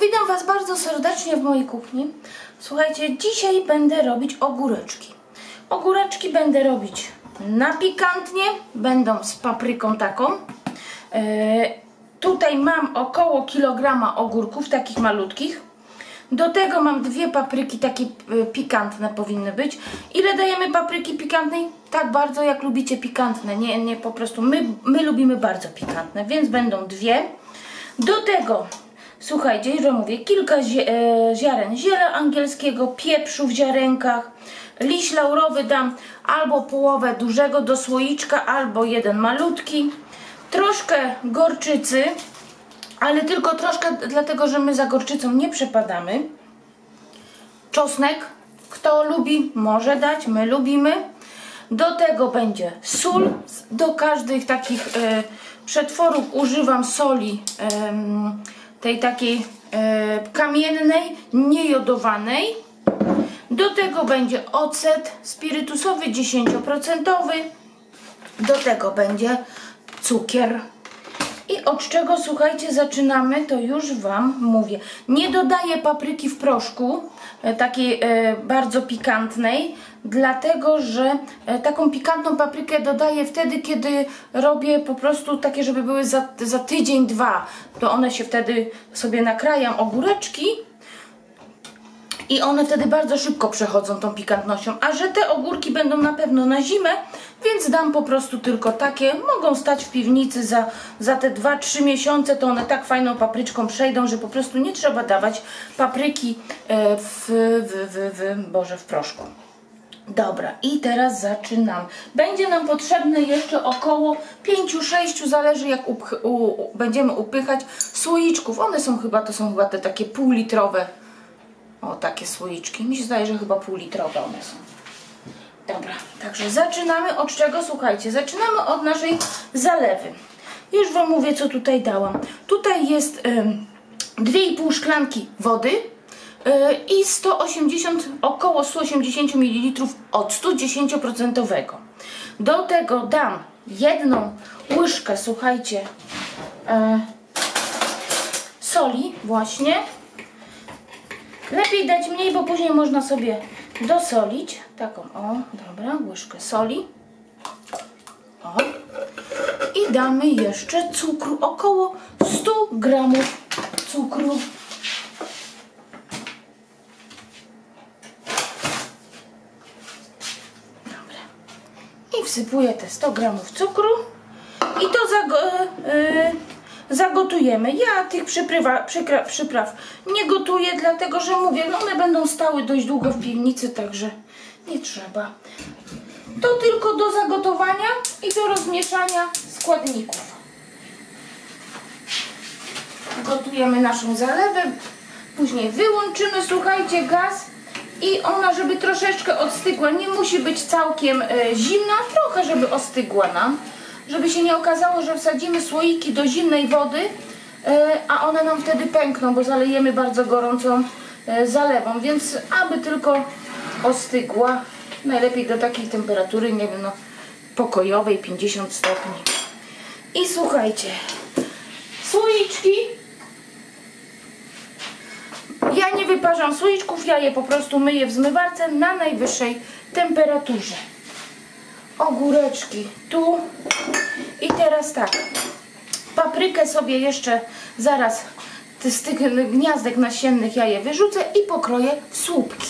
Witam Was bardzo serdecznie w mojej kuchni. Słuchajcie, dzisiaj będę robić ogóreczki. Ogóreczki będę robić na pikantnie, będą z papryką taką. Tutaj mam około kilograma ogórków, takich malutkich. Do tego mam 2 papryki, takie pikantne powinny być. Ile dajemy papryki pikantnej? Tak bardzo jak lubicie pikantne, nie po prostu. My lubimy bardzo pikantne, więc będą 2. Do tego, słuchajcie, że mówię, kilka ziaren ziela angielskiego, pieprzu w ziarenkach, liść laurowy dam albo połowę dużego do słoiczka, albo jeden malutki, troszkę gorczycy, ale tylko troszkę, dlatego że my za gorczycą nie przepadamy. Czosnek, kto lubi, może dać, my lubimy. Do tego będzie sól. Do każdych takich przetworów używam soli tej takiej kamiennej, niejodowanej. Do tego będzie ocet spirytusowy 10%. Do tego będzie cukier. I od czego, słuchajcie, zaczynamy, to już Wam mówię. Nie dodaję papryki w proszku, takiej bardzo pikantnej, dlatego że taką pikantną paprykę dodaję wtedy, kiedy robię po prostu takie, żeby były za tydzień, 2. To one się wtedy sobie nakrajam ogóreczki i one wtedy bardzo szybko przechodzą tą pikantnością. A że te ogórki będą na pewno na zimę, więc dam po prostu tylko takie. Mogą stać w piwnicy za te 2-3 miesiące, to one tak fajną papryczką przejdą, że po prostu nie trzeba dawać papryki w proszku. Dobra, i teraz zaczynam. Będzie nam potrzebne jeszcze około 5-6, zależy jak będziemy upychać, słoiczków. One są chyba, to są chyba te takie półlitrowe. O, takie słoiczki. Mi się zdaje, że chyba półlitrowe one są. Dobra, także zaczynamy od czego? Słuchajcie, zaczynamy od naszej zalewy. Już Wam mówię, co tutaj dałam. Tutaj jest 2,5 szklanki wody i około 180 ml octu 10%. Do tego dam 1 łyżkę, słuchajcie, soli właśnie. Lepiej dać mniej, bo później można sobie dosolić. Taką, o, dobra, łyżkę soli. O. I damy jeszcze cukru, około 100 gramów cukru. Dobra. I wsypuję te 100 gramów cukru. I to zagotujemy. Ja tych przypraw nie gotuję, dlatego że mówię, no one będą stały dość długo w piwnicy, także nie trzeba. To tylko do zagotowania i do rozmieszania składników. Gotujemy naszą zalewę, później wyłączymy, słuchajcie, gaz i ona, żeby troszeczkę ostygła, nie musi być całkiem zimna, trochę, żeby ostygła nam. Żeby się nie okazało, że wsadzimy słoiki do zimnej wody, a one nam wtedy pękną, bo zalejemy bardzo gorącą zalewą, więc aby tylko ostygła, najlepiej do takiej temperatury, nie wiem, no, pokojowej, 50 stopni. I słuchajcie, słoiczki, ja nie wyparzam słoiczków, ja je po prostu myję w zmywarce na najwyższej temperaturze. Ogóreczki tu i teraz tak, paprykę sobie jeszcze zaraz z tych gniazdek nasiennych ja je wyrzucę i pokroję w słupki.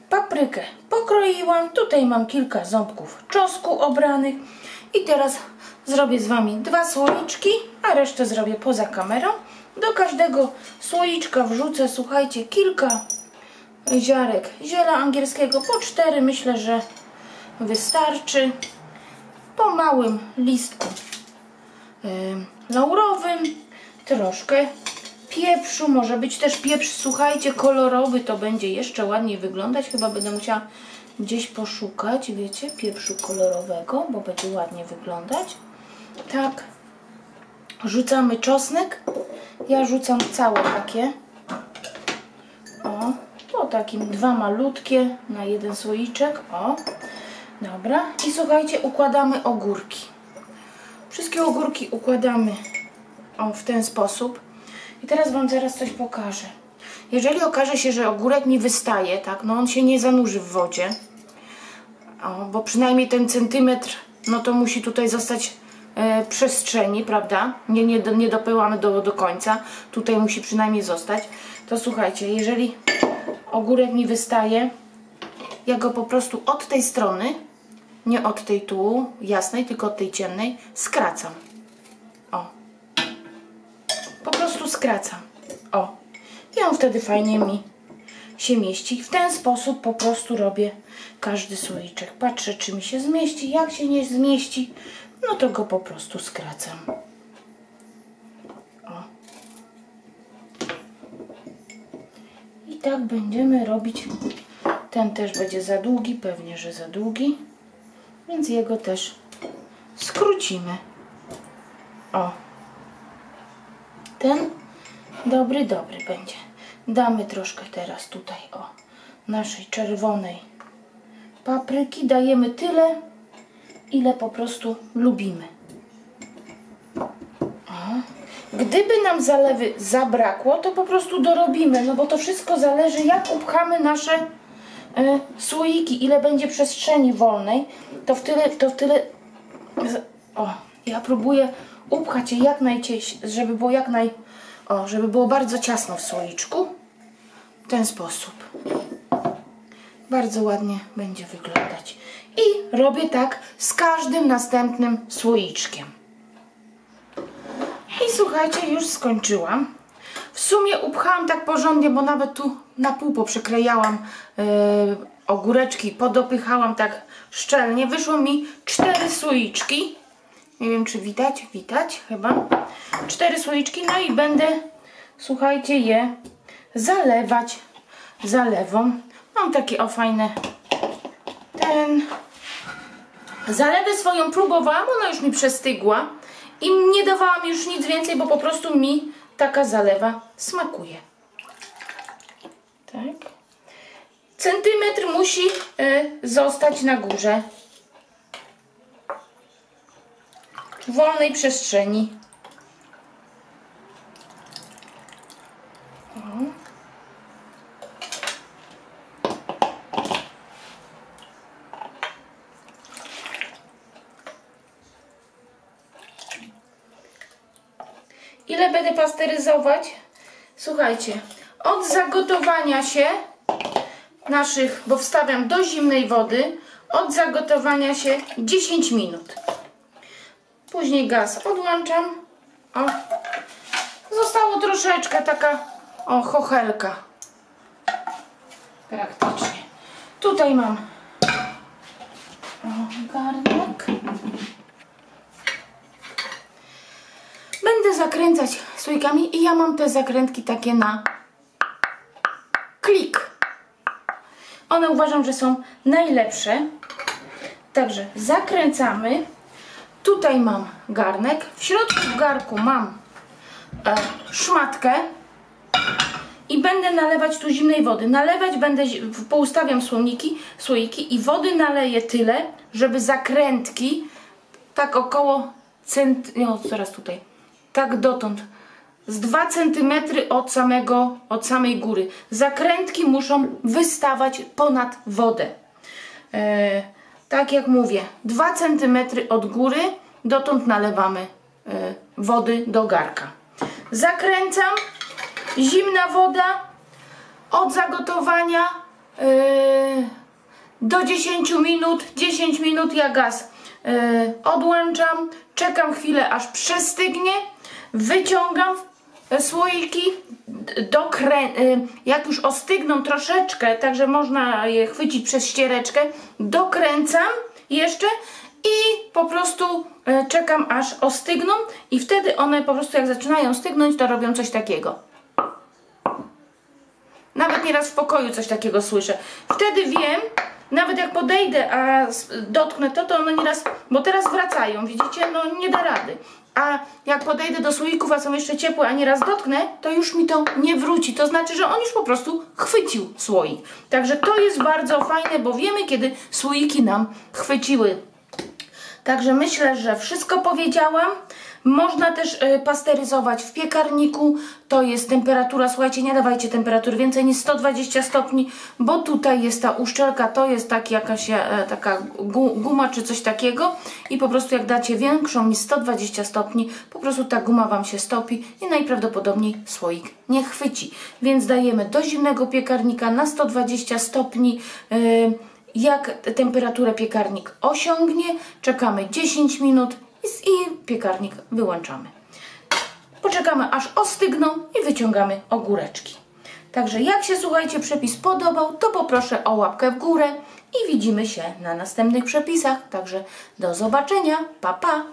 Paprykę pokroiłam, tutaj mam kilka ząbków czosnku obranych i teraz zrobię z Wami 2 słoiczki, a resztę zrobię poza kamerą. Do każdego słoiczka wrzucę, słuchajcie, kilka ziarek ziela angielskiego, po 4 myślę, że wystarczy. Po małym listku laurowym, troszkę pieprzu, może być też pieprz, słuchajcie, kolorowy, to będzie jeszcze ładniej wyglądać. Chyba będę musiała gdzieś poszukać, wiecie, pieprzu kolorowego, bo będzie ładnie wyglądać. Tak. Rzucamy czosnek. Ja rzucam całe takie. O, po takim 2 malutkie na jeden słoiczek. O, dobra. I słuchajcie, układamy ogórki. Wszystkie ogórki układamy w ten sposób. I teraz Wam zaraz coś pokażę. Jeżeli okaże się, że ogórek mi wystaje, tak, no on się nie zanurzy w wodzie, bo przynajmniej ten centymetr, no to musi tutaj zostać przestrzeni, prawda? Nie dopyłamy do końca. Tutaj musi przynajmniej zostać. To słuchajcie, jeżeli ogórek mi wystaje, ja go po prostu od tej strony, nie od tej tu jasnej, tylko od tej ciemnej, skracam. O. Po prostu skracam. O. I on wtedy fajnie mi się mieści. W ten sposób po prostu robię każdy słoiczek. Patrzę, czy mi się zmieści. Jak się nie zmieści, no to go po prostu skracam. O. I tak będziemy robić. Ten też będzie za długi, pewnie, że za długi. Więc jego też skrócimy. O. Ten dobry będzie. Damy troszkę teraz tutaj, o, naszej czerwonej papryki. Dajemy tyle, ile po prostu lubimy. O. Gdyby nam zalewy zabrakło, to po prostu dorobimy, no bo to wszystko zależy, jak upchamy nasze słoiki, ile będzie przestrzeni wolnej, to w tyle. O, ja próbuję upchać je jak najcieśniej, żeby było bardzo ciasno w słoiczku. W ten sposób. Bardzo ładnie będzie wyglądać. I robię tak z każdym następnym słoiczkiem. I słuchajcie, już skończyłam. W sumie upchałam tak porządnie, bo nawet tu na pół poprzeklejałam ogóreczki, podopychałam tak szczelnie. Wyszło mi 4 słoiczki. Nie wiem, czy widać? Widać chyba. 4 słoiczki, no i będę, słuchajcie, je zalewać zalewą. Mam takie fajne zalewę swoją próbowałam, ona już mi przestygła i nie dawałam już nic więcej, bo po prostu mi taka zalewa smakuje. Tak. Centymetr musi zostać na górze. Wolnej przestrzeni. O. Ile będę pasteryzować? Słuchajcie, od zagotowania się naszych, bo wstawiam do zimnej wody, od zagotowania się 10 minut. Później gaz odłączam. O. Zostało troszeczkę taka chochelka. Praktycznie. Tutaj mam garnek. Będę zakręcać słoikami i ja mam te zakrętki takie na klik. One uważam, że są najlepsze. Także zakręcamy. Tutaj mam garnek. W środku w garku mam szmatkę i będę nalewać tu zimnej wody. Nalewać będę, poustawiam słoiki i wody naleję tyle, żeby zakrętki tak około zaraz tutaj, tak dotąd, z 2 cm od samej góry. Zakrętki muszą wystawać ponad wodę. Tak jak mówię, 2 cm od góry, dotąd nalewamy wody do garka. Zakręcam, zimna woda, od zagotowania do 10 minut. 10 minut ja gaz odłączam, czekam chwilę, aż przestygnie, wyciągam słoiki, jak już ostygną troszeczkę, także można je chwycić przez ściereczkę, dokręcam jeszcze i po prostu czekam, aż ostygną i wtedy one po prostu jak zaczynają stygnąć, to robią coś takiego. Nawet nieraz w pokoju coś takiego słyszę. Wtedy wiem, nawet jak podejdę, a dotknę to one nieraz, bo teraz wracają, widzicie, no nie da rady. A jak podejdę do słoików, a są jeszcze ciepłe, a nieraz dotknę, to już mi to nie wróci. To znaczy, że on już po prostu chwycił słoik. Także to jest bardzo fajne, bo wiemy, kiedy słoiki nam chwyciły. Także myślę, że wszystko powiedziałam. Można też pasteryzować w piekarniku. To jest temperatura, słuchajcie, nie dawajcie temperatury więcej niż 120 stopni, bo tutaj jest ta uszczelka, to jest jakaś taka guma czy coś takiego i po prostu jak dacie większą niż 120 stopni, po prostu ta guma Wam się stopi i najprawdopodobniej słoik nie chwyci. Więc dajemy do zimnego piekarnika na 120 stopni. Jak temperaturę piekarnik osiągnie, czekamy 10 minut i piekarnik wyłączamy. Poczekamy aż ostygną i wyciągamy ogóreczki. Także jak się, słuchajcie, przepis podobał, to poproszę o łapkę w górę i widzimy się na następnych przepisach. Także do zobaczenia, pa pa!